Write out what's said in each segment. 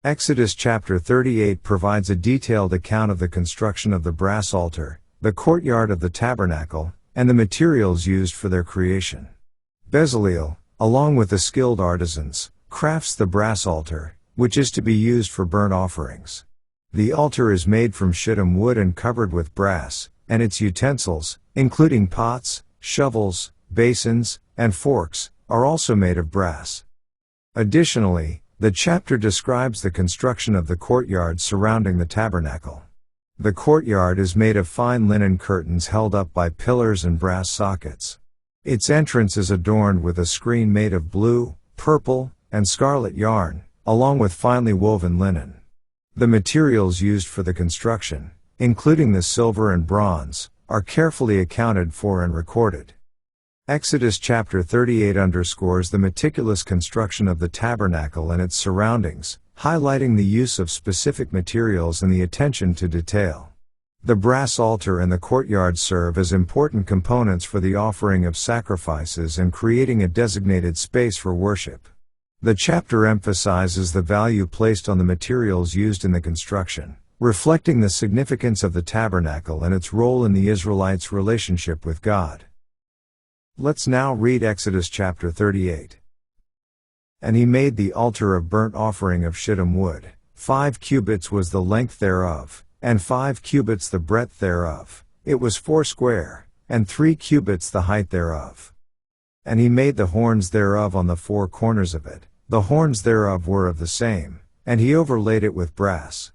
Exodus chapter 38 provides a detailed account of the construction of the brass altar, the courtyard of the tabernacle, and the materials used for their creation. Bezaleel, along with the skilled artisans, crafts the brass altar, which is to be used for burnt offerings. The altar is made from shittim wood and covered with brass, and its utensils, including pots, shovels, basins, and forks, are also made of brass. Additionally, the chapter describes the construction of the courtyard surrounding the tabernacle. The courtyard is made of fine linen curtains held up by pillars and brass sockets. Its entrance is adorned with a screen made of blue, purple, and scarlet yarn, along with finely woven linen. The materials used for the construction, including the silver and bronze, are carefully accounted for and recorded. Exodus chapter 38 underscores the meticulous construction of the tabernacle and its surroundings, highlighting the use of specific materials and the attention to detail. The brass altar and the courtyard serve as important components for the offering of sacrifices and creating a designated space for worship. The chapter emphasizes the value placed on the materials used in the construction, reflecting the significance of the tabernacle and its role in the Israelites' relationship with God. Let's now read Exodus chapter 38. And he made the altar of burnt offering of shittim wood. 5 cubits was the length thereof, and 5 cubits the breadth thereof. It was 4 square, and 3 cubits the height thereof. And he made the horns thereof on the 4 corners of it. The horns thereof were of the same, and he overlaid it with brass.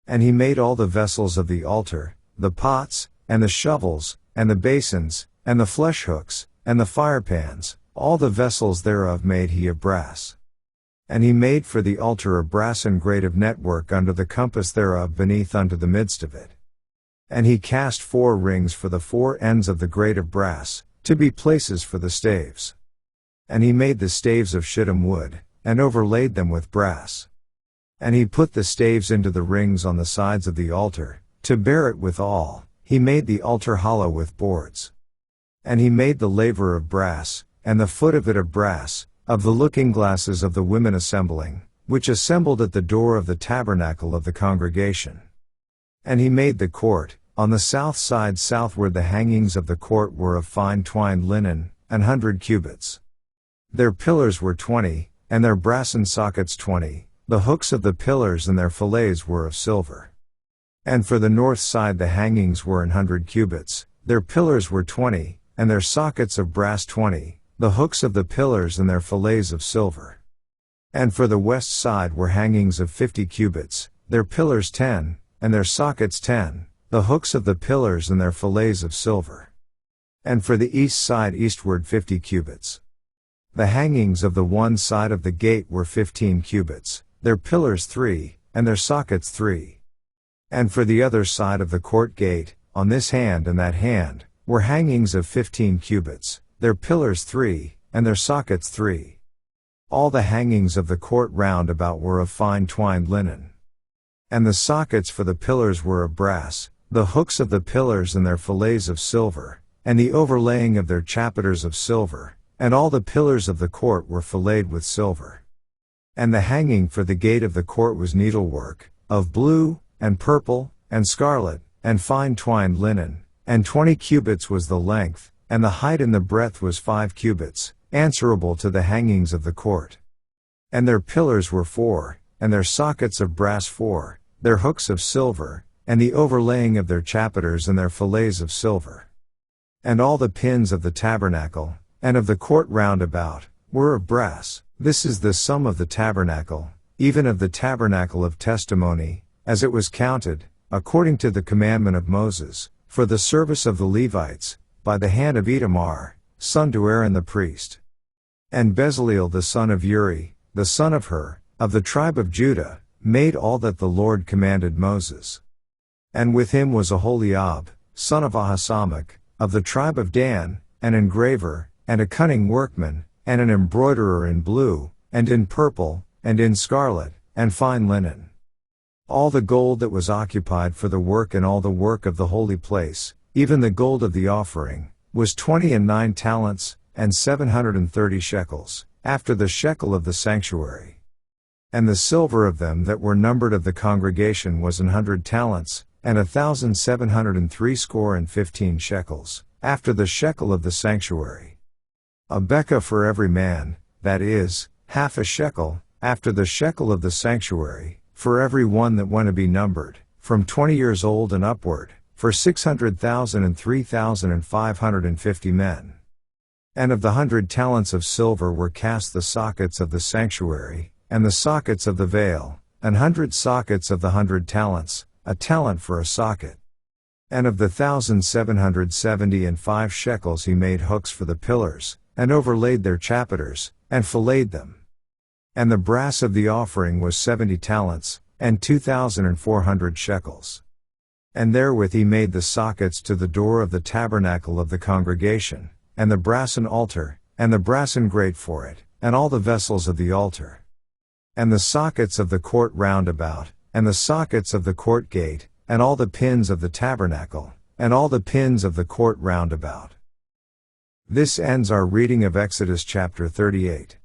And he made all the vessels of the altar, the pots, and the shovels, and the basins, and the flesh hooks, and the firepans, all the vessels thereof made he of brass. And he made for the altar a brassen grate of network under the compass thereof beneath unto the midst of it. And he cast 4 rings for the 4 ends of the grate of brass, to be places for the staves. And he made the staves of shittim wood, and overlaid them with brass. And he put the staves into the rings on the sides of the altar, to bear it withal. He made the altar hollow with boards. And he made the laver of brass, and the foot of it of brass, of the looking glasses of the women assembling, which assembled at the door of the tabernacle of the congregation. And he made the court, on the south side southward. The hangings of the court were of fine twined linen, 100 cubits. Their pillars were 20, and their brassen sockets 20, the hooks of the pillars and their fillets were of silver. And for the north side the hangings were 100 cubits, their pillars were 20, and their sockets of brass 20, the hooks of the pillars and their fillets of silver. And for the west side were hangings of 50 cubits, their pillars 10, and their sockets 10, the hooks of the pillars and their fillets of silver. And for the east side eastward 50 cubits. The hangings of the one side of the gate were 15 cubits, their pillars 3, and their sockets 3. And for the other side of the court gate, on this hand and that hand, were hangings of 15 cubits, their pillars 3, and their sockets 3. All the hangings of the court round about were of fine twined linen. And the sockets for the pillars were of brass, the hooks of the pillars and their fillets of silver, and the overlaying of their chapiters of silver, and all the pillars of the court were filleted with silver. And the hanging for the gate of the court was needlework, of blue, and purple, and scarlet, and fine twined linen, and 20 cubits was the length, and the height and the breadth was 5 cubits, answerable to the hangings of the court. And their pillars were 4, and their sockets of brass 4, their hooks of silver, and the overlaying of their chapiters and their fillets of silver. And all the pins of the tabernacle, and of the court round about, were of brass. This is the sum of the tabernacle, even of the tabernacle of testimony, as it was counted, according to the commandment of Moses, for the service of the Levites, by the hand of Itamar, son to Aaron the priest. And Bezaleel the son of Uri, the son of Hur, of the tribe of Judah, made all that the Lord commanded Moses. And with him was Aholiab, son of Ahisamach, of the tribe of Dan, an engraver, and a cunning workman, and an embroiderer in blue, and in purple, and in scarlet, and fine linen. All the gold that was occupied for the work and all the work of the holy place, even the gold of the offering, was 29 talents, and 730 shekels, after the shekel of the sanctuary. And the silver of them that were numbered of the congregation was 100 talents, and 1,703 shekels, after the shekel of the sanctuary. A bekah for every man, that is, half a shekel, after the shekel of the sanctuary, for every one that went to be numbered, from 20 years old and upward, for 600,000 and 3,550 men. And of the 100 talents of silver were cast the sockets of the sanctuary, and the sockets of the veil, 100 sockets of the 100 talents, a talent for a socket. And of the 1,775 shekels he made hooks for the pillars, and overlaid their chapiters, and filleted them. And the brass of the offering was 70 talents, and 2,400 shekels. And therewith he made the sockets to the door of the tabernacle of the congregation, and the brassen altar, and the brassen grate for it, and all the vessels of the altar. And the sockets of the court round about, and the sockets of the court gate, and all the pins of the tabernacle, and all the pins of the court round about. This ends our reading of Exodus chapter 38.